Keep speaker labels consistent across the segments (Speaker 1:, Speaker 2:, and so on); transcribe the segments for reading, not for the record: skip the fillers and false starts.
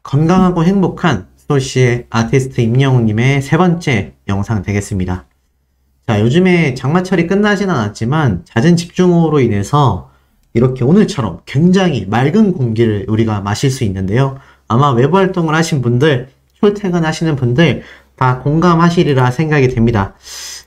Speaker 1: 건강하고 행복한 소시의 아티스트 임영웅님의 세 번째 영상 되겠습니다. 자, 요즘에 장마철이 끝나진 않았지만 잦은 집중호우로 인해서 이렇게 오늘처럼 굉장히 맑은 공기를 우리가 마실 수 있는데요. 아마 외부 활동을 하신 분들, 출퇴근하시는 분들 다 공감하시리라 생각이 됩니다.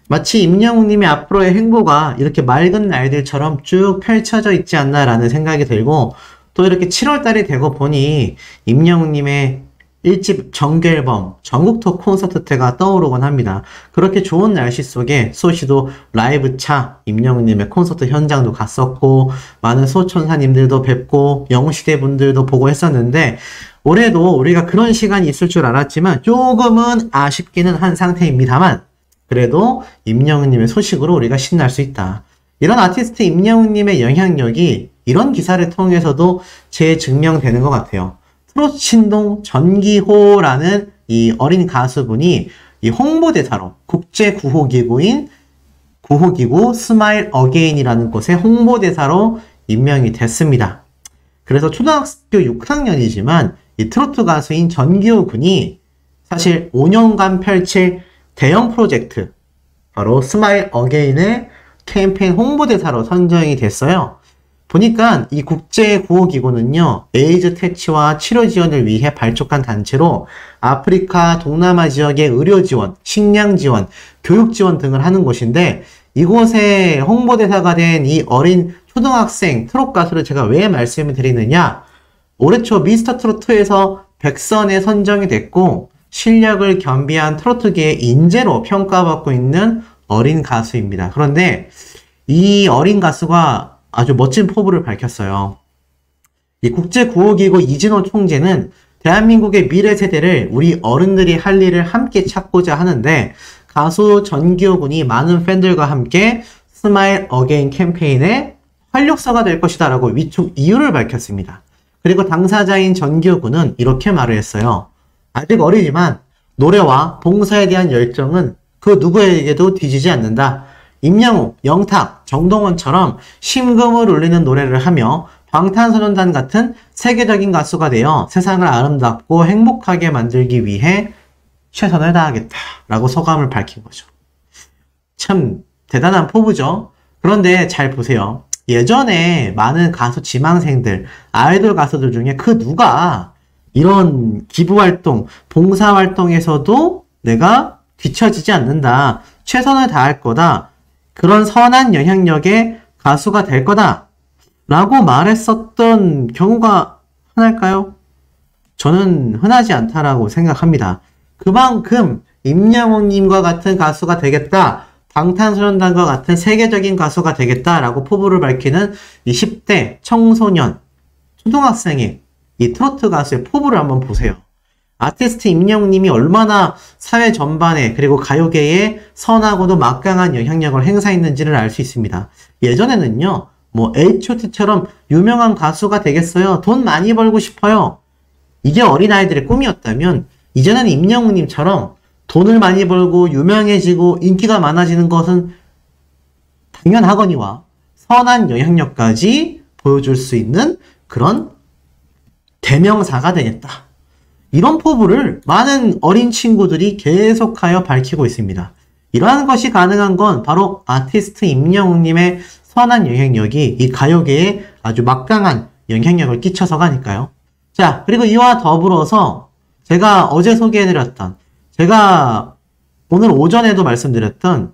Speaker 1: 마치 임영웅님의 앞으로의 행보가 이렇게 맑은 날들처럼 쭉 펼쳐져 있지 않나라는 생각이 들고, 또 이렇게 7월달이 되고 보니 임영웅님의 1집 정규 앨범 전국 투어 콘서트 때가 떠오르곤 합니다. 그렇게 좋은 날씨 속에 소시도 라이브 차 임영웅님의 콘서트 현장도 갔었고, 많은 소천사님들도 뵙고 영웅시대 분들도 보고 했었는데, 올해도 우리가 그런 시간이 있을 줄 알았지만 조금은 아쉽기는 한 상태입니다만, 그래도 임영웅님의 소식으로 우리가 신날 수 있다. 이런 아티스트 임영웅님의 영향력이 이런 기사를 통해서도 재증명되는 것 같아요. 트롯 신동 전기호라는 이 어린 가수분이 이 홍보대사로 국제 구호기구인 구호기구 스마일 어게인이라는 곳의 홍보대사로 임명이 됐습니다. 그래서 초등학교 6학년이지만 이 트로트 가수인 전기호 군이 사실 5년간 펼칠 대형 프로젝트, 바로 스마일 어게인의 캠페인 홍보대사로 선정이 됐어요. 보니까 이 국제구호기구는요, 에이즈 퇴치와 치료 지원을 위해 발족한 단체로 아프리카, 동남아 지역의 의료 지원, 식량 지원, 교육 지원 등을 하는 곳인데, 이곳에 홍보대사가 된 이 어린 초등학생 트롯 가수를 제가 왜 말씀을 드리느냐, 올해 초 미스터 트로트에서 백선에 선정이 됐고 실력을 겸비한 트로트계의 인재로 평가받고 있는 어린 가수입니다. 그런데 이 어린 가수가 아주 멋진 포부를 밝혔어요. 이 국제구호기구 이진호 총재는 대한민국의 미래 세대를 우리 어른들이 할 일을 함께 찾고자 하는데, 가수 전기호 군이 많은 팬들과 함께 스마일 어게인 캠페인의 활력소가 될 것이다 라고 위촉 이유를 밝혔습니다. 그리고 당사자인 전기호 군은 이렇게 말을 했어요. 아직 어리지만 노래와 봉사에 대한 열정은 그 누구에게도 뒤지지 않는다. 임영웅, 영탁, 정동원처럼 심금을 울리는 노래를 하며 방탄소년단 같은 세계적인 가수가 되어 세상을 아름답고 행복하게 만들기 위해 최선을 다하겠다 라고 소감을 밝힌 거죠. 참 대단한 포부죠. 그런데 잘 보세요. 예전에 많은 가수 지망생들, 아이돌 가수들 중에 그 누가 이런 기부활동, 봉사활동에서도 내가 뒤처지지 않는다, 최선을 다할 거다, 그런 선한 영향력의 가수가 될 거다 라고 말했었던 경우가 흔할까요? 저는 흔하지 않다라고 생각합니다. 그만큼 임영웅님과 같은 가수가 되겠다, 방탄소년단과 같은 세계적인 가수가 되겠다라고 포부를 밝히는 이 10대 청소년, 초등학생의 이 트로트 가수의 포부를 한번 보세요. 아티스트 임영웅님이 얼마나 사회 전반에, 그리고 가요계에 선하고도 막강한 영향력을 행사했는지를 알 수 있습니다. 예전에는요, 뭐 H.O.T처럼 유명한 가수가 되겠어요, 돈 많이 벌고 싶어요, 이게 어린아이들의 꿈이었다면, 이제는 임영웅님처럼 돈을 많이 벌고 유명해지고 인기가 많아지는 것은 당연하거니와 선한 영향력까지 보여줄 수 있는 그런 대명사가 되겠다. 이런 포부를 많은 어린 친구들이 계속하여 밝히고 있습니다. 이러한 것이 가능한 건 바로 아티스트 임영웅님의 선한 영향력이 이 가요계에 아주 막강한 영향력을 끼쳐서가니까요. 자, 그리고 이와 더불어서 제가 어제 소개해드렸던, 제가 오늘 오전에도 말씀드렸던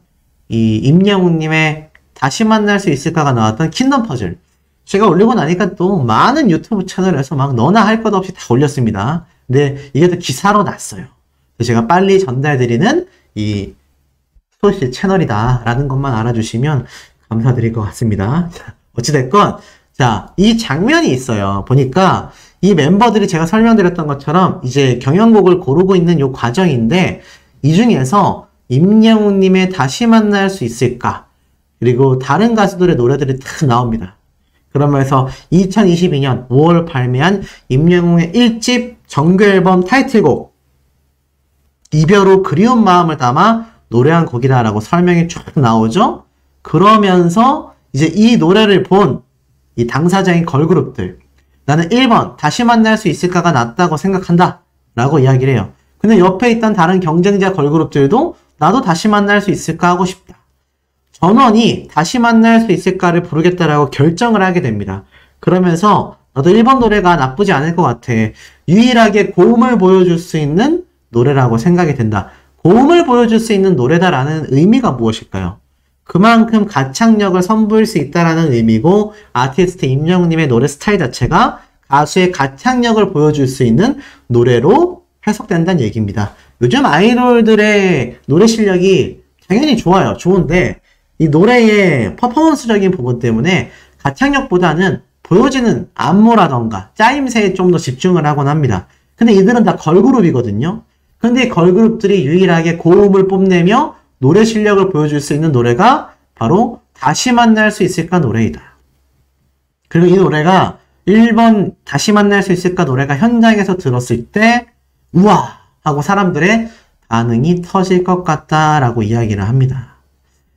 Speaker 1: 이 임영웅님의 다시 만날 수 있을까가 나왔던 킹덤 퍼즐, 제가 올리고 나니까 또 많은 유튜브 채널에서 막 너나 할 것 없이 다 올렸습니다. 근데 이게 또 기사로 났어요. 제가 빨리 전달드리는 이 소시 채널이다 라는 것만 알아주시면 감사드릴 것 같습니다. 어찌됐건, 자, 이 장면이 있어요. 보니까 이 멤버들이 제가 설명드렸던 것처럼 이제 경연곡을 고르고 있는 요 과정인데, 이 중에서 임영웅님의 다시 만날 수 있을까, 그리고 다른 가수들의 노래들이 다 나옵니다. 그러면서 2022년 5월 발매한 임영웅의 1집 정규 앨범 타이틀곡 이별 후 그리운 마음을 담아 노래한 곡이다 라고 설명이 쭉 나오죠. 그러면서 이제 이 노래를 본 이 당사자인 걸그룹들, 나는 1번 다시 만날 수 있을까가 낫다고 생각한다 라고 이야기를 해요. 근데 옆에 있던 다른 경쟁자 걸그룹들도 나도 다시 만날 수 있을까 하고 싶다. 전원이 다시 만날 수 있을까를 부르겠다라고 결정을 하게 됩니다. 그러면서 나도 1번 노래가 나쁘지 않을 것 같아. 유일하게 고음을 보여줄 수 있는 노래라고 생각이 된다. 고음을 보여줄 수 있는 노래다라는 의미가 무엇일까요? 그만큼 가창력을 선보일 수 있다라는 의미고 아티스트 임영웅님의 노래 스타일 자체가 가수의 가창력을 보여줄 수 있는 노래로 해석된다는 얘기입니다. 요즘 아이돌들의 노래 실력이 당연히 좋아요. 좋은데 이 노래의 퍼포먼스적인 부분 때문에 가창력보다는 보여지는 안무라던가 짜임새에 좀 더 집중을 하곤 합니다. 근데 이들은 다 걸그룹이거든요. 근데 이 걸그룹들이 유일하게 고음을 뽐내며 노래 실력을 보여줄 수 있는 노래가 바로 다시 만날 수 있을까 노래이다. 그리고 이 노래가 1번 다시 만날 수 있을까 노래가 현장에서 들었을 때 우와 하고 사람들의 반응이 터질 것 같다라고 이야기를 합니다.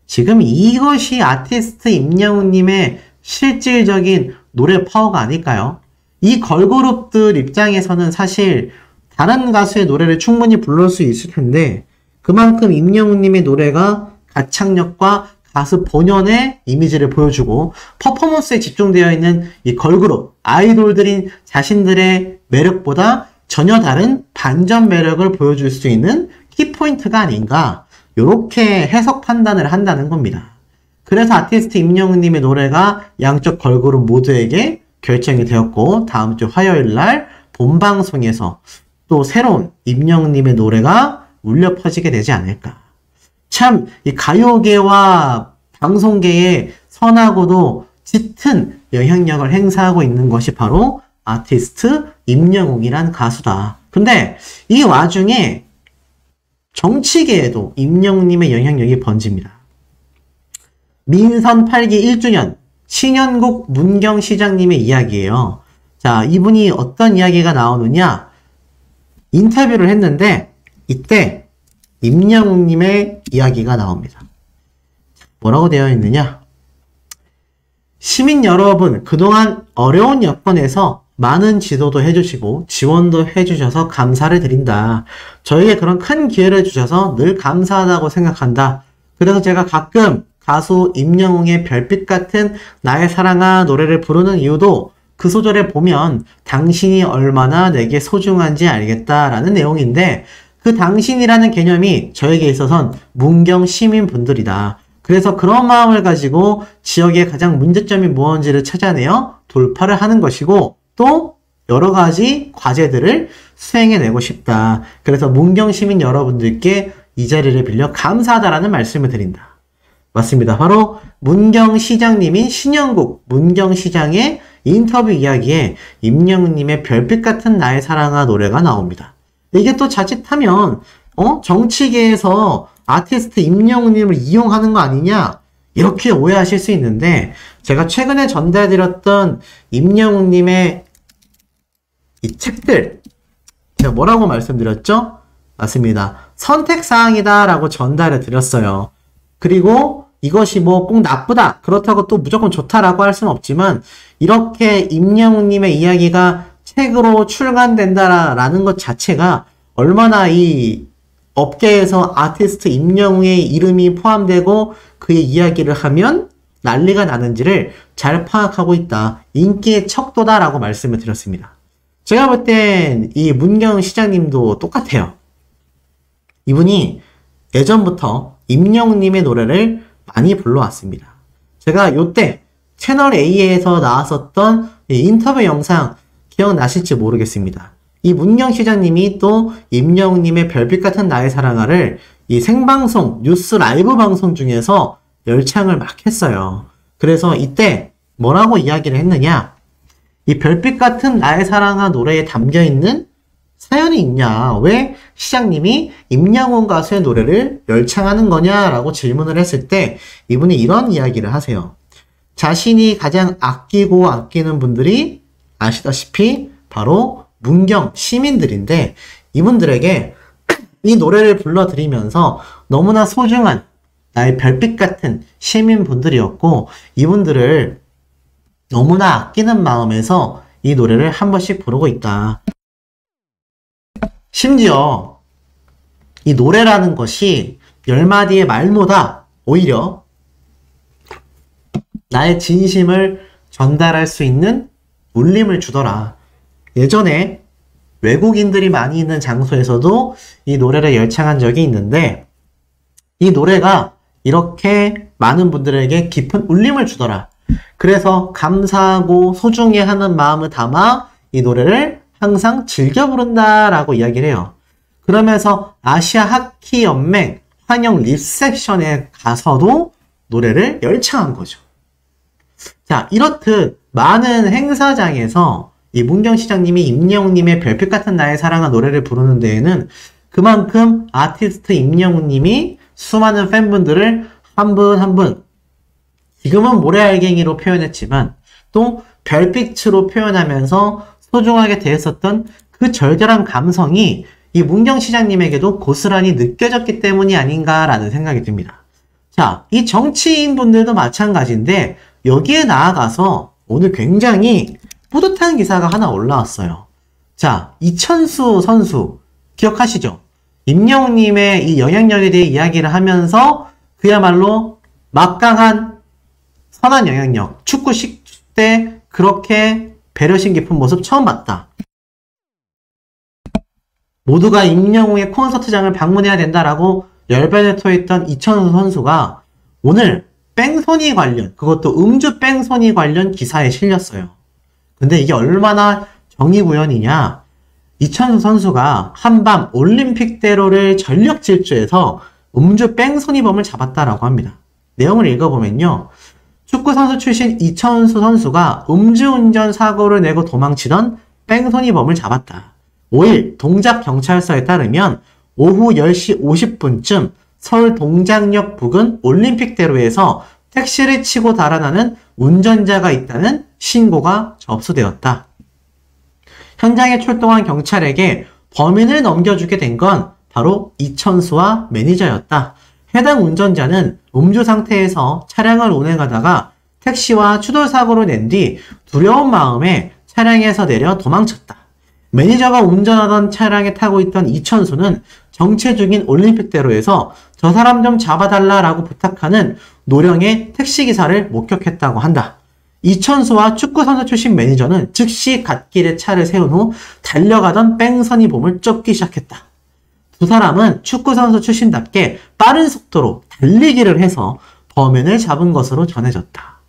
Speaker 1: 지금 이것이 아티스트 임영웅님의 실질적인 노래 파워가 아닐까요? 이 걸그룹들 입장에서는 사실 다른 가수의 노래를 충분히 불러올 수 있을 텐데 그만큼 임영웅님의 노래가 가창력과 가수 본연의 이미지를 보여주고 퍼포먼스에 집중되어 있는 이 걸그룹, 아이돌들인 자신들의 매력보다 전혀 다른 반전 매력을 보여줄 수 있는 키포인트가 아닌가 이렇게 해석 판단을 한다는 겁니다. 그래서 아티스트 임영웅님의 노래가 양쪽 걸그룹 모두에게 결정이 되었고 다음 주 화요일 날 본방송에서 또 새로운 임영웅님의 노래가 울려 퍼지게 되지 않을까. 참 이 가요계와 방송계에 선하고도 짙은 영향력을 행사하고 있는 것이 바로 아티스트 임영웅이란 가수다. 근데 이 와중에 정치계에도 임영웅님의 영향력이 번집니다. 민선 8기 1주년 신현국 문경시장님의 이야기예요. 자, 이분이 어떤 이야기가 나오느냐? 인터뷰를 했는데 이때 임영웅님의 이야기가 나옵니다. 뭐라고 되어 있느냐? 시민 여러분, 그동안 어려운 여건에서 많은 지도도 해주시고 지원도 해주셔서 감사를 드린다. 저에게 그런 큰 기회를 주셔서 늘 감사하다고 생각한다. 그래서 제가 가끔 가수 임영웅의 별빛 같은 나의 사랑아 노래를 부르는 이유도 그 소절에 보면 당신이 얼마나 내게 소중한지 알겠다라는 내용인데 그 당신이라는 개념이 저에게 있어선 문경 시민분들이다. 그래서 그런 마음을 가지고 지역의 가장 문제점이 무엇인지를 찾아내어 돌파를 하는 것이고 또 여러 가지 과제들을 수행해내고 싶다. 그래서 문경 시민 여러분들께 이 자리를 빌려 감사하다라는 말씀을 드린다. 맞습니다. 바로 문경시장님인 신현국 문경시장의 인터뷰 이야기에 임영웅님의 별빛 같은 나의 사랑아 노래가 나옵니다. 이게 또 자칫하면 정치계에서 아티스트 임영웅님을 이용하는 거 아니냐 이렇게 오해하실 수 있는데 제가 최근에 전달드렸던 임영웅님의 이 책들 제가 뭐라고 말씀드렸죠? 맞습니다. 선택사항이다 라고 전달해 드렸어요. 그리고 이것이 뭐 꼭 나쁘다 그렇다고 또 무조건 좋다라고 할 수는 없지만 이렇게 임영웅님의 이야기가 책으로 출간된다라는 것 자체가 얼마나 이 업계에서 아티스트 임영웅의 이름이 포함되고 그의 이야기를 하면 난리가 나는지를 잘 파악하고 있다. 인기의 척도다라고 말씀을 드렸습니다. 제가 볼 땐 이 문경 시장님도 똑같아요. 이분이 예전부터 임영웅님의 노래를 많이 불러왔습니다. 제가 요때 채널 A에서 나왔었던 인터뷰 영상 기억나실지 모르겠습니다. 이 문경 시장님이 또 임영웅님의 별빛 같은 나의 사랑아를 이 생방송 뉴스 라이브 방송 중에서 열창을 막 했어요. 그래서 이때 뭐라고 이야기를 했느냐? 이 별빛 같은 나의 사랑아 노래에 담겨있는 사연이 있냐? 왜 시장님이 임영웅 가수의 노래를 열창하는 거냐라고 질문을 했을 때 이분이 이런 이야기를 하세요. 자신이 가장 아끼고 아끼는 분들이 아시다시피 바로 문경 시민들인데 이분들에게 이 노래를 불러드리면서 너무나 소중한 나의 별빛 같은 시민분들이었고 이분들을 너무나 아끼는 마음에서 이 노래를 한 번씩 부르고 있다. 심지어 이 노래라는 것이 10마디의 말보다 오히려 나의 진심을 전달할 수 있는 울림을 주더라. 예전에 외국인들이 많이 있는 장소에서도 이 노래를 열창한 적이 있는데 이 노래가 이렇게 많은 분들에게 깊은 울림을 주더라. 그래서 감사하고 소중히 하는 마음을 담아 이 노래를 항상 즐겨 부른다라고 이야기를 해요. 그러면서 아시아 하키 연맹 환영 리셉션에 가서도 노래를 열창한 거죠. 자, 이렇듯 많은 행사장에서 이 문경시장님이 임영웅님의 별빛 같은 나의 사랑아 노래를 부르는 데에는 그만큼 아티스트 임영웅님이 수많은 팬분들을 한 분 한 분, 지금은 모래알갱이로 표현했지만 또 별빛으로 표현하면서 소중하게 대했었던 그 절절한 감성이 이 문경시장님에게도 고스란히 느껴졌기 때문이 아닌가라는 생각이 듭니다. 자, 이 정치인분들도 마찬가지인데 여기에 나아가서 오늘 굉장히 뿌듯한 기사가 하나 올라왔어요. 자, 이천수 선수 기억하시죠? 임영웅님의 이 영향력에 대해 이야기를 하면서 그야말로 막강한 선한 영향력, 축구 때 그렇게 배려심 깊은 모습 처음 봤다. 모두가 임영웅의 콘서트장을 방문해야 된다라고 열변을 토했던 이천수 선수가 오늘 뺑소니 관련, 그것도 음주 뺑소니 관련 기사에 실렸어요. 근데 이게 얼마나 정의구현이냐. 이천수 선수가 한밤 올림픽대로를 전력 질주해서 음주 뺑소니범을 잡았다라고 합니다. 내용을 읽어보면요. 축구선수 출신 이천수 선수가 음주운전 사고를 내고 도망치던 뺑소니범을 잡았다. 5일 동작경찰서에 따르면 오후 10시 50분쯤 서울 동작역 부근 올림픽대로에서 택시를 치고 달아나는 운전자가 있다는 신고가 접수되었다. 현장에 출동한 경찰에게 범인을 넘겨주게 된 건 바로 이천수와 매니저였다. 해당 운전자는 음주 상태에서 차량을 운행하다가 택시와 추돌사고를 낸 뒤 두려운 마음에 차량에서 내려 도망쳤다. 매니저가 운전하던 차량에 타고 있던 이천수는 정체 중인 올림픽대로에서 저 사람 좀 잡아달라라고 부탁하는 노령의 택시기사를 목격했다고 한다. 이천수와 축구선수 출신 매니저는 즉시 갓길에 차를 세운 후 달려가던 뺑소니범을 쫓기 시작했다. 두 사람은 축구선수 출신답게 빠른 속도로 달리기를 해서 범인을 잡은 것으로 전해졌다.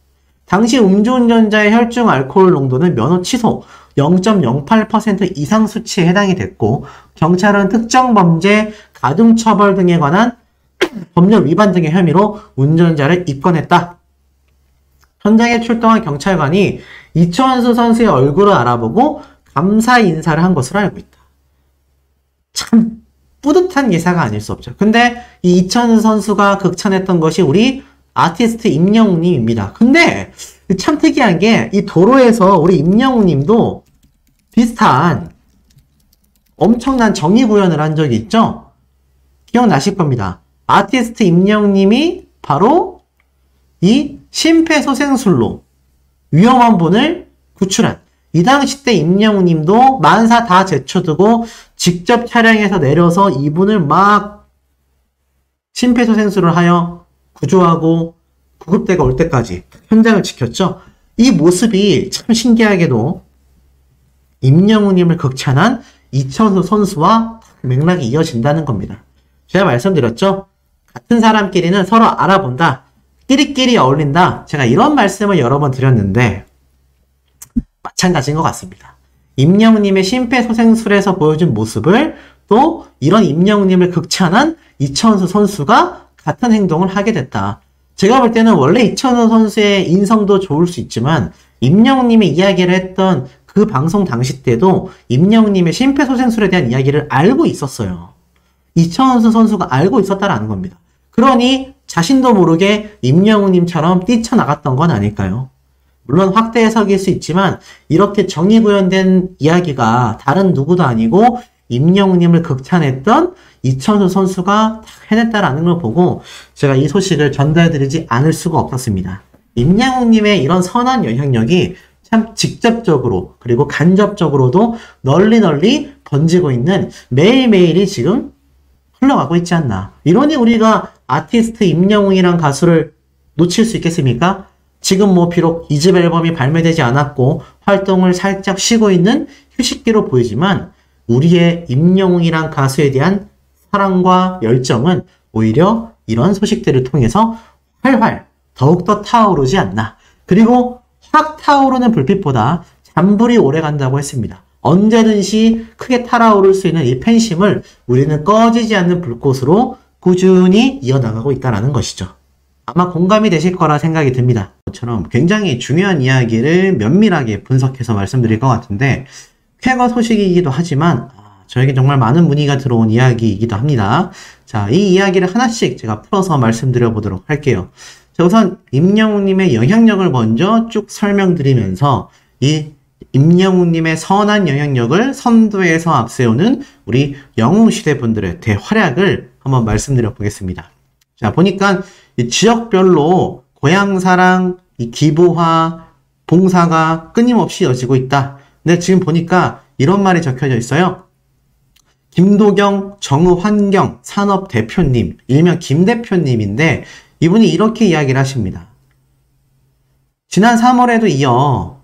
Speaker 1: 당시 음주운전자의 혈중 알코올 농도는 면허 취소 0.08% 이상 수치에 해당이 됐고 경찰은 특정 범죄, 가중처벌 등에 관한 법률 위반 등의 혐의로 운전자를 입건했다. 현장에 출동한 경찰관이 이천수 선수의 얼굴을 알아보고 감사 인사를 한 것으로 알고 있다. 참 뿌듯한 기사가 아닐 수 없죠. 근데 이 이천수 선수가 극찬했던 것이 우리 아티스트 임영웅님입니다. 근데 참 특이한 게 이 도로에서 우리 임영웅님도 비슷한 엄청난 정의 구현을 한 적이 있죠? 기억나실 겁니다. 아티스트 임영웅님이 바로 이 심폐소생술로 위험한 분을 구출한 이 당시 때 임영웅님도 만사 다 제쳐두고 직접 차량에서 내려서 이분을 막 심폐소생술을 하여 구조하고 구급대가 올 때까지 현장을 지켰죠. 이 모습이 참 신기하게도 임영웅님을 극찬한 이천수 선수와 맥락이 이어진다는 겁니다. 제가 말씀드렸죠. 같은 사람끼리는 서로 알아본다. 끼리끼리 어울린다. 제가 이런 말씀을 여러 번 드렸는데 마찬가지인 것 같습니다. 임영웅님의 심폐소생술에서 보여준 모습을 또 이런 임영웅님을 극찬한 이천수 선수가 같은 행동을 하게 됐다. 제가 볼 때는 원래 이천수 선수의 인성도 좋을 수 있지만 임영웅님이 이야기를 했던 그 방송 당시 때도 임영웅님의 심폐소생술에 대한 이야기를 알고 있었어요. 이천수 선수가 알고 있었다라는 겁니다. 그러니 자신도 모르게 임영웅님처럼 뛰쳐나갔던 건 아닐까요? 물론 확대 해석일 수 있지만 이렇게 정의구현된 이야기가 다른 누구도 아니고 임영웅님을 극찬했던 이천수 선수가 해냈다라는 걸 보고 제가 이 소식을 전달드리지 않을 수가 없었습니다. 임영웅님의 이런 선한 영향력이 참 직접적으로 그리고 간접적으로도 널리 번지고 있는 매일매일이 지금 흘러가고 있지 않나. 이러니 우리가 아티스트 임영웅이란 가수를 놓칠 수 있겠습니까? 지금 뭐 비록 2집 앨범이 발매되지 않았고 활동을 살짝 쉬고 있는 휴식기로 보이지만 우리의 임영웅이란 가수에 대한 사랑과 열정은 오히려 이런 소식들을 통해서 활활 더욱더 타오르지 않나. 그리고 확 타오르는 불빛보다 잔불이 오래 간다고 했습니다. 언제든지 크게 타오를 수 있는 이 팬심을 우리는 꺼지지 않는 불꽃으로 꾸준히 이어나가고 있다는 것이죠. 아마 공감이 되실 거라 생각이 듭니다. 것처럼 굉장히 중요한 이야기를 면밀하게 분석해서 말씀드릴 것 같은데 쾌거 소식이기도 하지만 저에게 정말 많은 문의가 들어온 이야기이기도 합니다. 자, 이 이야기를 하나씩 제가 풀어서 말씀드려 보도록 할게요. 자, 우선 임영웅님의 영향력을 먼저 쭉 설명드리면서 이 임영웅님의 선한 영향력을 선두에서 앞세우는 우리 영웅시대 분들의 대활약을 한번 말씀드려 보겠습니다. 자, 보니까 이 지역별로 고향사랑, 이 기부화, 봉사가 끊임없이 이어지고 있다. 근데 지금 보니까 이런 말이 적혀져 있어요. 김도경 정우환경 산업대표님, 일명 김 대표님인데 이분이 이렇게 이야기를 하십니다. 지난 3월에도 이어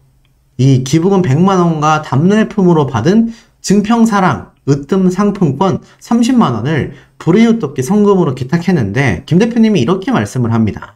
Speaker 1: 이 기부금 100만 원과 답례품으로 받은 증평사랑 으뜸 상품권 30만 원을 불이웃돕기 성금으로 기탁했는데 김 대표님이 이렇게 말씀을 합니다.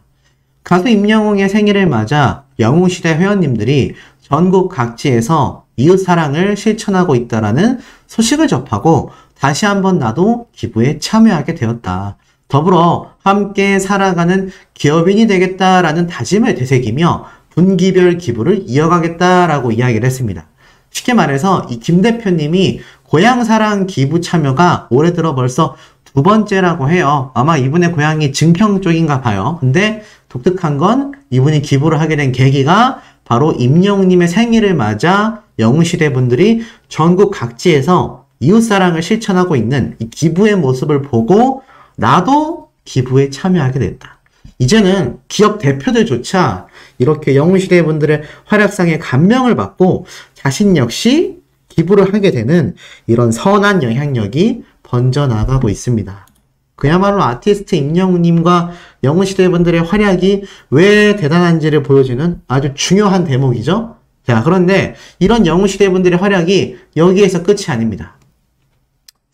Speaker 1: 가수 임영웅의 생일을 맞아 영웅시대 회원님들이 전국 각지에서 이웃사랑을 실천하고 있다라는 소식을 접하고 다시 한번 나도 기부에 참여하게 되었다. 더불어 함께 살아가는 기업인이 되겠다라는 다짐을 되새기며 분기별 기부를 이어가겠다라고 이야기를 했습니다. 쉽게 말해서 이 김 대표님이 고향사랑 기부 참여가 올해 들어 벌써 2번째라고 해요. 아마 이분의 고향이 증평 쪽인가 봐요. 근데 독특한 건 이분이 기부를 하게 된 계기가 바로 임영웅님의 생일을 맞아 영웅시대 분들이 전국 각지에서 이웃사랑을 실천하고 있는 이 기부의 모습을 보고 나도 기부에 참여하게 됐다. 이제는 기업 대표들조차 이렇게 영웅시대 분들의 활약상에 감명을 받고 자신 역시 기부를 하게 되는 이런 선한 영향력이 번져나가고 있습니다. 그야말로 아티스트 임영웅님과 영웅시대 분들의 활약이 왜 대단한지를 보여주는 아주 중요한 대목이죠. 자, 그런데 이런 영웅시대 분들의 활약이 여기에서 끝이 아닙니다.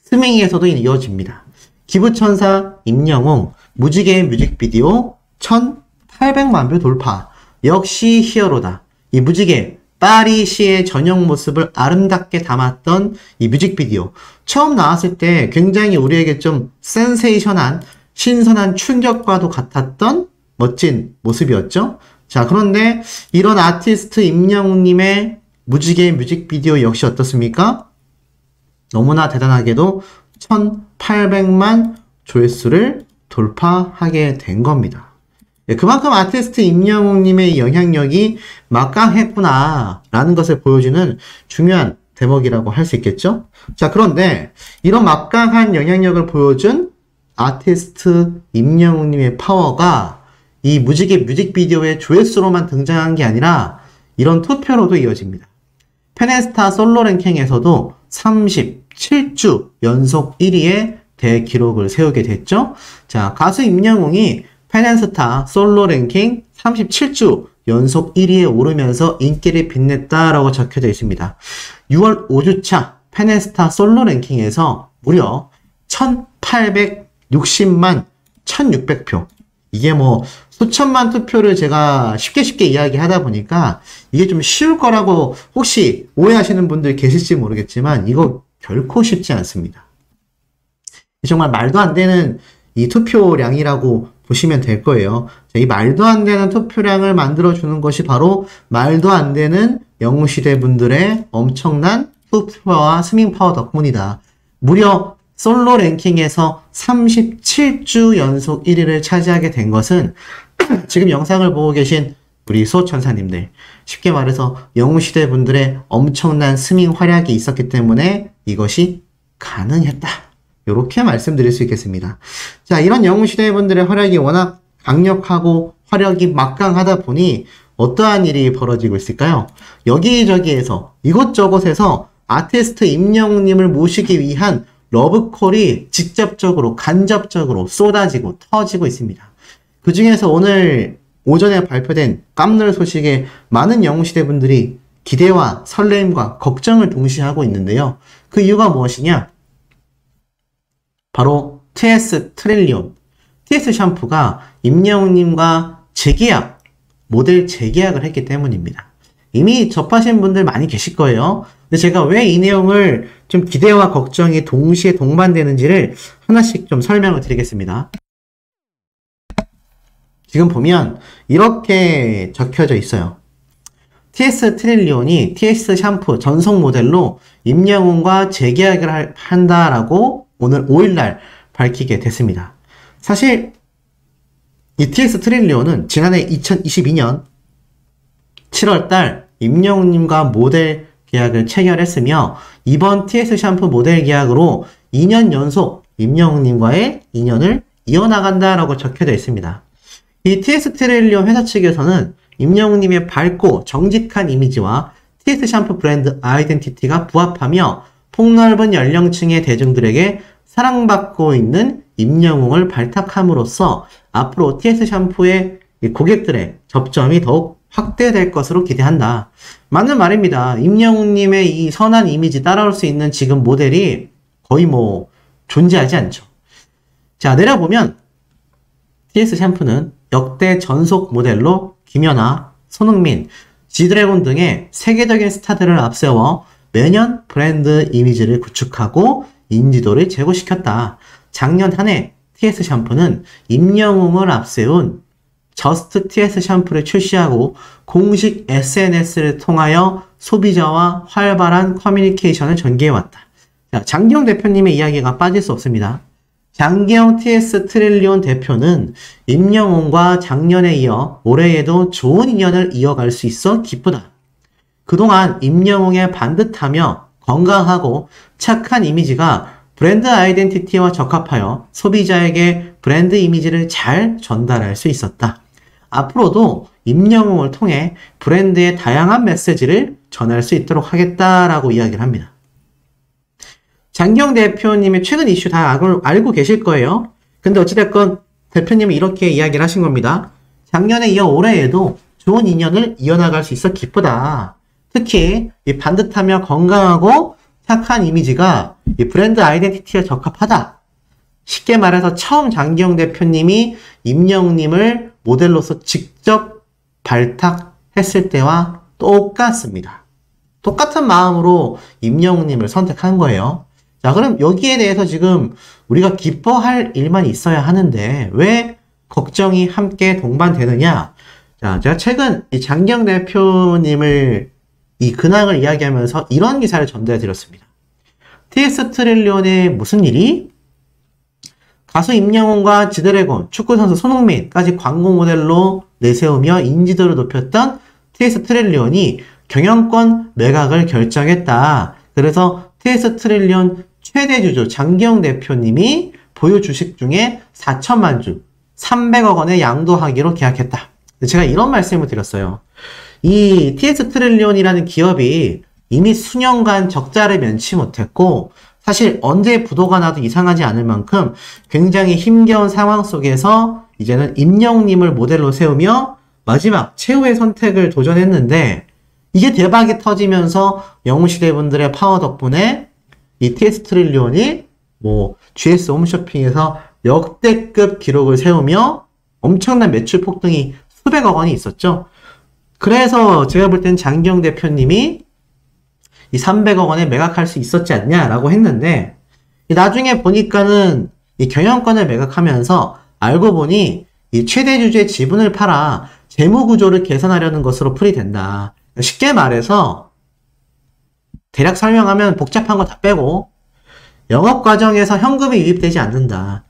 Speaker 1: 스밍에서도 이어집니다. 기부천사 임영웅 무지개 뮤직비디오 1,800만 뷰 돌파. 역시 히어로다. 이 무지개 파리시의 전형 모습을 아름답게 담았던 이 뮤직비디오. 처음 나왔을 때 굉장히 우리에게 좀 센세이션한 신선한 충격과도 같았던 멋진 모습이었죠. 자, 그런데 이런 아티스트 임영웅님의 무지개 뮤직비디오 역시 어떻습니까? 너무나 대단하게도 1,800만 조회수를 돌파하게 된 겁니다. 그만큼 아티스트 임영웅님의 영향력이 막강했구나 라는 것을 보여주는 중요한 대목이라고 할 수 있겠죠. 자, 그런데 이런 막강한 영향력을 보여준 아티스트 임영웅님의 파워가 이 무지개 뮤직비디오의 조회수로만 등장한 게 아니라 이런 투표로도 이어집니다. 페네스타 솔로 랭킹에서도 37주 연속 1위의 대기록을 세우게 됐죠. 자, 가수 임영웅이 페넨스타 솔로 랭킹 37주 연속 1위에 오르면서 인기를 빛냈다라고 적혀져 있습니다. 6월 5주차 페넨스타 솔로 랭킹에서 무려 1,860만 1,600표. 이게 뭐 수천만 투표를 제가 쉽게 이야기하다 보니까 이게 좀 쉬울 거라고 혹시 오해하시는 분들 계실지 모르겠지만 이거 결코 쉽지 않습니다. 정말 말도 안 되는 이 투표량이라고 보시면 될 거예요. 이 말도 안 되는 투표량을 만들어주는 것이 바로 말도 안 되는 영웅시대 분들의 엄청난 투표와 스밍 파워 덕분이다. 무려 솔로 랭킹에서 37주 연속 1위를 차지하게 된 것은 지금 영상을 보고 계신 우리 수호천사님들, 쉽게 말해서 영웅시대 분들의 엄청난 스밍 활약이 있었기 때문에 이것이 가능했다. 이렇게 말씀드릴 수 있겠습니다. 자, 이런 영웅시대 분들의 활약이 워낙 강력하고 화력이 막강하다 보니 어떠한 일이 벌어지고 있을까요? 여기저기에서 이곳저곳에서 아티스트 임영웅님을 모시기 위한 러브콜이 직접적으로 간접적으로 쏟아지고 터지고 있습니다. 그 중에서 오늘 오전에 발표된 깜놀 소식에 많은 영웅시대 분들이 기대와 설렘과 걱정을 동시에 하고 있는데요. 그 이유가 무엇이냐? 바로 TS 트릴리온, TS 샴푸가 임영웅님과 재계약, 모델 재계약을 했기 때문입니다. 이미 접하신 분들 많이 계실 거예요. 근데 제가 왜 이 내용을 좀 기대와 걱정이 동시에 동반되는지를 하나씩 좀 설명을 드리겠습니다. 지금 보면 이렇게 적혀져 있어요. TS 트릴리온이 TS 샴푸 전속 모델로 임영웅과 재계약을 한다라고 오늘 5일날 밝히게 됐습니다. 사실 이 TS 트릴리온은 지난해 2022년 7월달 임영웅님과 모델 계약을 체결했으며 이번 TS 샴푸 모델 계약으로 2년 연속 임영웅님과의 인연을 이어나간다라고 적혀져 있습니다. 이 TS 트릴리온 회사 측에서는 임영웅님의 밝고 정직한 이미지와 TS 샴푸 브랜드 아이덴티티가 부합하며 폭넓은 연령층의 대중들에게 사랑받고 있는 임영웅을 발탁함으로써 앞으로 TS 샴푸의 고객들의 접점이 더욱 확대될 것으로 기대한다. 맞는 말입니다. 임영웅님의 이 선한 이미지 따라올 수 있는 지금 모델이 거의 존재하지 않죠. 자, 내려보면 TS 샴푸는 역대 전속 모델로 김연아, 손흥민, 지드래곤 등의 세계적인 스타들을 앞세워 매년 브랜드 이미지를 구축하고 인지도를 제고시켰다. 작년 한 해 TS 샴푸는 임영웅을 앞세운 저스트 TS 샴푸를 출시하고 공식 SNS를 통하여 소비자와 활발한 커뮤니케이션을 전개해왔다. 자, 장기영 대표님의 이야기가 빠질 수 없습니다. 장기영 TS 트릴리온 대표는 임영웅과 작년에 이어 올해에도 좋은 인연을 이어갈 수 있어 기쁘다. 그동안 임영웅의 반듯하며 건강하고 착한 이미지가 브랜드 아이덴티티와 적합하여 소비자에게 브랜드 이미지를 잘 전달할 수 있었다. 앞으로도 임영웅을 통해 브랜드의 다양한 메시지를 전할 수 있도록 하겠다라고 이야기를 합니다. 장기영 대표님의 최근 이슈 다 알고 계실 거예요. 근데 어찌됐건 대표님이 이렇게 이야기를 하신 겁니다. 작년에 이어 올해에도 좋은 인연을 이어나갈 수 있어 기쁘다. 특히 이 반듯하며 건강하고 착한 이미지가 이 브랜드 아이덴티티에 적합하다. 쉽게 말해서 처음 장기영 대표님이 임영웅님을 모델로서 직접 발탁했을 때와 똑같습니다. 똑같은 마음으로 임영웅님을 선택한 거예요. 자, 그럼 여기에 대해서 지금 우리가 기뻐할 일만 있어야 하는데 왜 걱정이 함께 동반되느냐? 자, 제가 최근 이 장기영 대표님을 이 근황을 이야기하면서 이런 기사를 전달해 드렸습니다. TS 트릴리온의 무슨 일이? 가수 임영웅과 지드래곤, 축구선수 손흥민까지 광고 모델로 내세우며 인지도를 높였던 TS 트릴리온이 경영권 매각을 결정했다. 그래서 TS 트릴리온 최대 주주 장기영 대표님이 보유 주식 중에 4천만 주, 300억 원에 양도하기로 계약했다. 제가 이런 말씀을 드렸어요. 이 TS 트릴리온이라는 기업이 이미 수년간 적자를 면치 못했고 사실 언제 부도가 나도 이상하지 않을 만큼 굉장히 힘겨운 상황 속에서 이제는 임영웅님을 모델로 세우며 마지막 최후의 선택을 도전했는데 이게 대박이 터지면서 영웅시대 분들의 파워 덕분에 이 TS 트릴리온이 GS 홈쇼핑에서 역대급 기록을 세우며 엄청난 매출 폭등이 수백억 원이 있었죠. 그래서 제가 볼 땐 장기영 대표님이 이 300억 원에 매각할 수 있었지 않냐라고 했는데 나중에 보니까는 이 경영권을 매각하면서 알고 보니 이 최대 주주의 지분을 팔아 재무 구조를 개선하려는 것으로 풀이된다. 쉽게 말해서 대략 설명하면 복잡한 거 다 빼고 영업 과정에서 현금이 유입되지 않는다.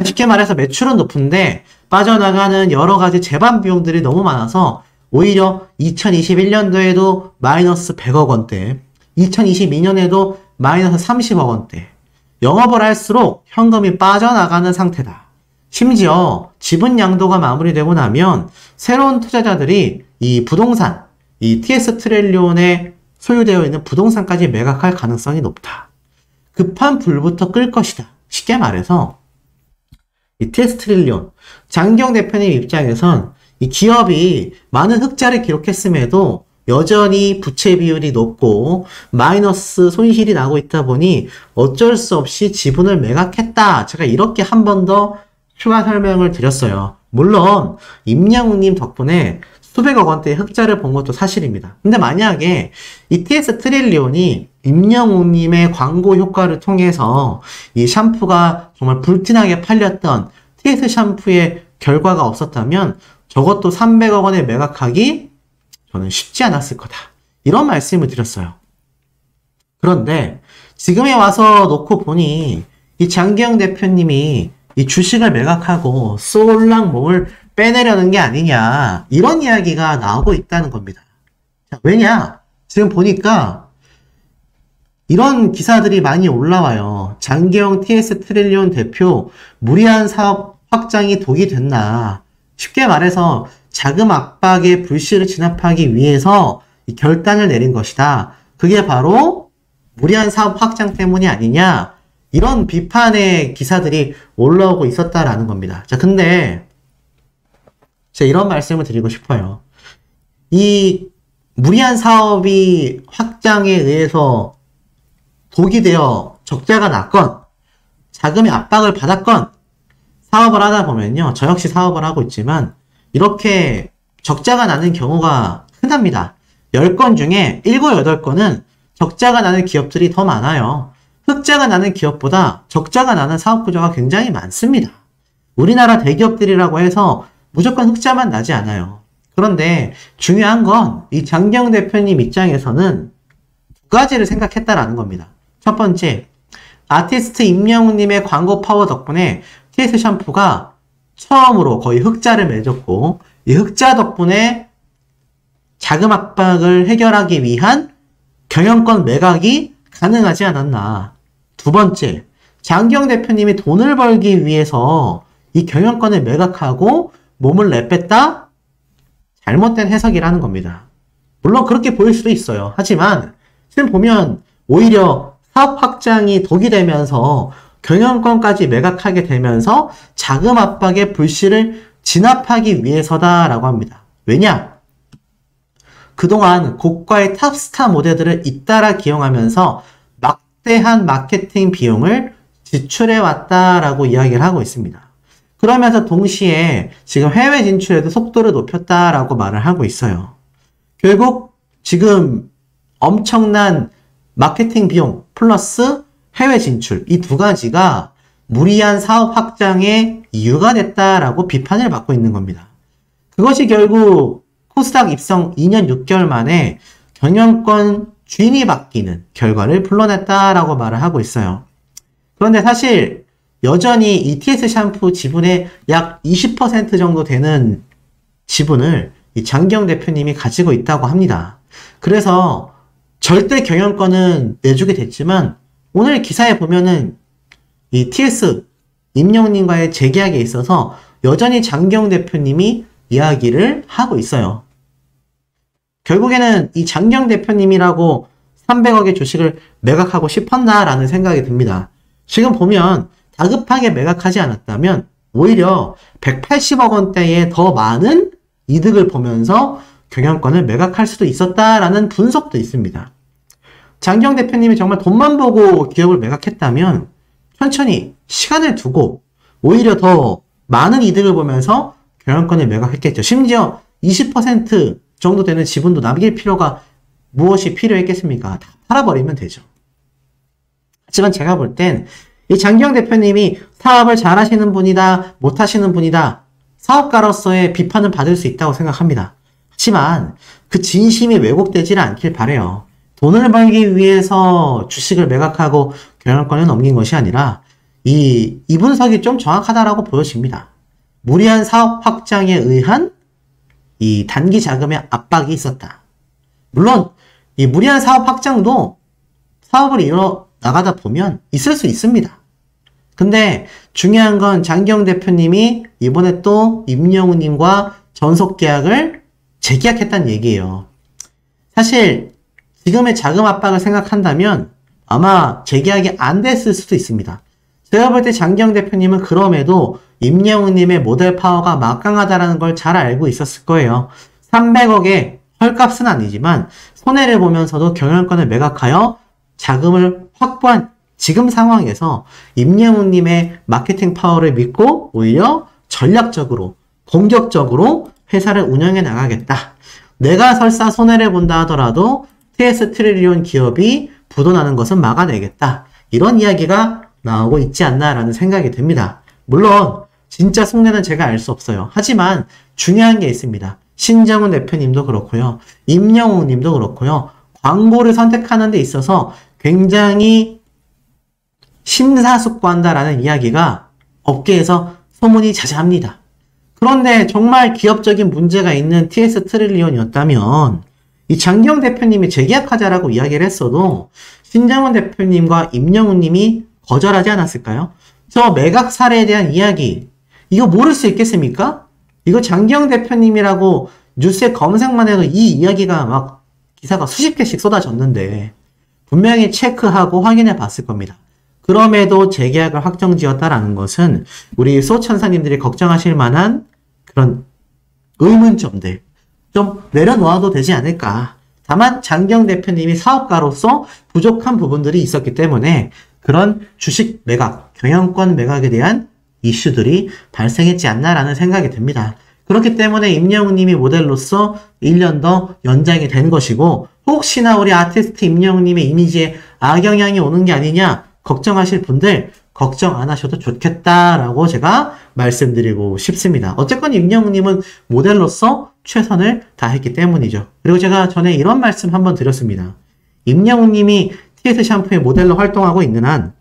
Speaker 1: 쉽게 말해서 매출은 높은데 빠져나가는 여러 가지 재반 비용들이 너무 많아서 오히려 2021년도에도 마이너스 100억 원대, 2022년에도 마이너스 30억 원대, 영업을 할수록 현금이 빠져나가는 상태다. 심지어 지분 양도가 마무리되고 나면 새로운 투자자들이 이 부동산, 이 TS 트릴리온에 소유되어 있는 부동산까지 매각할 가능성이 높다. 급한 불부터 끌 것이다. 쉽게 말해서 이 TS 트릴리온, 장기영 대표님 입장에선 이 기업이 많은 흑자를 기록했음에도 여전히 부채 비율이 높고 마이너스 손실이 나고 있다 보니 어쩔 수 없이 지분을 매각했다. 제가 이렇게 한 번 더 추가 설명을 드렸어요. 물론 임영웅님 덕분에 수백억 원대의 흑자를 본 것도 사실입니다. 근데 만약에 이 TS 트릴리온이 임영웅님의 광고 효과를 통해서 이 샴푸가 정말 불티나게 팔렸던 TS 샴푸의 결과가 없었다면 저것도 300억 원에 매각하기 저는 쉽지 않았을 거다. 이런 말씀을 드렸어요. 그런데 지금에 와서 놓고 보니 이 장기영 대표님이 이 주식을 매각하고 쏠랑몽을 빼내려는 게 아니냐 이런 이야기가 나오고 있다는 겁니다. 자, 왜냐? 지금 보니까 이런 기사들이 많이 올라와요. 장기영 TS 트릴리온 대표 무리한 사업 확장이 독이 됐나. 쉽게 말해서 자금 압박의 불씨를 진압하기 위해서 이 결단을 내린 것이다. 그게 바로 무리한 사업 확장 때문이 아니냐. 이런 비판의 기사들이 올라오고 있었다라는 겁니다. 자, 근데 제가 이런 말씀을 드리고 싶어요. 이 무리한 사업이 확장에 의해서 독이 되어 적자가 났건 자금의 압박을 받았건 사업을 하다 보면요. 저 역시 사업을 하고 있지만 이렇게 적자가 나는 경우가 흔합니다. 10건 중에 7, 8건은 적자가 나는 기업들이 더 많아요. 흑자가 나는 기업보다 적자가 나는 사업 구조가 굉장히 많습니다. 우리나라 대기업들이라고 해서 무조건 흑자만 나지 않아요. 그런데 중요한 건 이 장기영 대표님 입장에서는 두 가지를 생각했다라는 겁니다. 첫 번째, 아티스트 임영웅님의 광고 파워 덕분에 TS 샴푸가 처음으로 거의 흑자를 맺었고 이 흑자 덕분에 자금 압박을 해결하기 위한 경영권 매각이 가능하지 않았나. 두 번째, 장기영 대표님이 돈을 벌기 위해서 이 경영권을 매각하고 몸을 내뺐다? 잘못된 해석이라는 겁니다. 물론 그렇게 보일 수도 있어요. 하지만 지금 보면 오히려 사업 확장이 독이 되면서 경영권까지 매각하게 되면서 자금 압박의 불씨를 진압하기 위해서다라고 합니다. 왜냐? 그동안 고가의 탑스타 모델들을 잇따라 기용하면서 막대한 마케팅 비용을 지출해왔다라고 이야기를 하고 있습니다. 그러면서 동시에 지금 해외 진출에도 속도를 높였다라고 말을 하고 있어요. 결국 지금 엄청난 마케팅 비용 플러스 해외 진출 이 두 가지가 무리한 사업 확장의 이유가 됐다라고 비판을 받고 있는 겁니다. 그것이 결국 코스닥 입성 2년 6개월 만에 경영권 주인이 바뀌는 결과를 불러냈다라고 말을 하고 있어요. 그런데 사실 여전히 이 TS 샴푸 지분의 약 20% 정도 되는 지분을 이 장기영 대표님이 가지고 있다고 합니다. 그래서 절대 경영권은 내주게 됐지만 오늘 기사에 보면은 이 TS 임영웅님과의 재계약에 있어서 여전히 장기영 대표님이 이야기를 하고 있어요. 결국에는 이 장기영 대표님이라고 300억의 주식을 매각하고 싶었나라는 생각이 듭니다. 지금 보면 다급하게 매각하지 않았다면 오히려 180억 원대의 더 많은 이득을 보면서 경영권을 매각할 수도 있었다라는 분석도 있습니다. 장기영 대표님이 정말 돈만 보고 기업을 매각했다면 천천히 시간을 두고 오히려 더 많은 이득을 보면서 경영권을 매각했겠죠. 심지어 20% 정도 되는 지분도 남길 필요가 무엇이 필요했겠습니까? 다 팔아버리면 되죠. 하지만 제가 볼 땐 이 장기영 대표님이 사업을 잘 하시는 분이다, 못 하시는 분이다, 사업가로서의 비판을 받을 수 있다고 생각합니다. 하지만 그 진심이 왜곡되지는 않길 바라요. 돈을 벌기 위해서 주식을 매각하고 경영권을 넘긴 것이 아니라 이 분석이 좀 정확하다라고 보여집니다. 무리한 사업 확장에 의한 이 단기 자금의 압박이 있었다. 물론 이 무리한 사업 확장도 사업을 이뤄 나가다 보면 있을 수 있습니다. 근데 중요한 건 장기영 대표님이 이번에 또 임영웅님과 전속 계약을 재계약했다는 얘기예요. 사실 지금의 자금 압박을 생각한다면 아마 재계약이 안 됐을 수도 있습니다. 제가 볼 때 장기영 대표님은 그럼에도 임영웅님의 모델 파워가 막강하다는 걸 잘 알고 있었을 거예요. 300억의 헐값은 아니지만 손해를 보면서도 경영권을 매각하여 자금을 확보한 지금 상황에서 임영웅님의 마케팅 파워를 믿고 오히려 전략적으로 공격적으로 회사를 운영해 나가겠다. 내가 설사 손해를 본다 하더라도 TS 트릴리온 기업이 부도나는 것은 막아내겠다. 이런 이야기가 나오고 있지 않나라는 생각이 듭니다. 물론 진짜 속내는 제가 알 수 없어요. 하지만 중요한 게 있습니다. 신정훈 대표님도 그렇고요. 임영웅 님도 그렇고요. 광고를 선택하는 데 있어서 굉장히 심사숙고한다라는 이야기가 업계에서 소문이 자자합니다. 그런데 정말 기업적인 문제가 있는 TS 트릴리온이었다면 이 장기영 대표님이 재계약하자라고 이야기를 했어도 신정훈 대표님과 임영웅 님이 거절하지 않았을까요? 저 매각 사례에 대한 이야기 이거 모를 수 있겠습니까? 이거 장기영 대표님이라고 뉴스에 검색만 해도 이 이야기가 막 기사가 수십 개씩 쏟아졌는데 분명히 체크하고 확인해 봤을 겁니다. 그럼에도 재계약을 확정지었다라는 것은 우리 소천사님들이 걱정하실 만한 그런 의문점들 좀 내려놓아도 되지 않을까. 다만 장기영 대표님이 사업가로서 부족한 부분들이 있었기 때문에 그런 주식 매각, 경영권 매각에 대한 이슈들이 발생했지 않나라는 생각이 듭니다. 그렇기 때문에 임영웅 님이 모델로서 1년 더 연장이 된 것이고 혹시나 우리 아티스트 임영웅 님의 이미지에 악영향이 오는 게 아니냐 걱정하실 분들 걱정 안 하셔도 좋겠다라고 제가 말씀드리고 싶습니다. 어쨌건 임영웅 님은 모델로서 최선을 다했기 때문이죠. 그리고 제가 전에 이런 말씀 한번 드렸습니다. 임영웅 님이 TS 샴푸의 모델로 활동하고 있는 한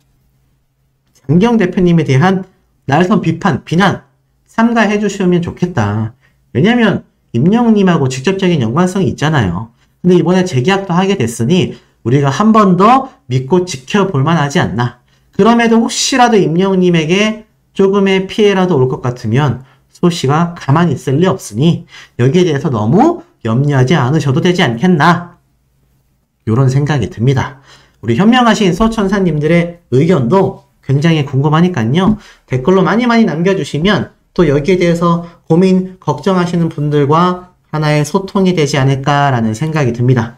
Speaker 1: 장기영 대표님에 대한 날선 비난 삼가해 주시면 좋겠다. 왜냐면 임영웅 님하고 직접적인 연관성이 있잖아요. 근데 이번에 재계약도 하게 됐으니 우리가 한 번 더 믿고 지켜볼 만하지 않나. 그럼에도 혹시라도 임영웅 님에게 조금의 피해라도 올 것 같으면 소씨가 가만히 있을 리 없으니 여기에 대해서 너무 염려하지 않으셔도 되지 않겠나. 이런 생각이 듭니다. 우리 현명하신 소천사님들의 의견도 굉장히 궁금하니까요. 댓글로 많이 남겨주시면 또 여기에 대해서 고민, 걱정하시는 분들과 하나의 소통이 되지 않을까라는 생각이 듭니다.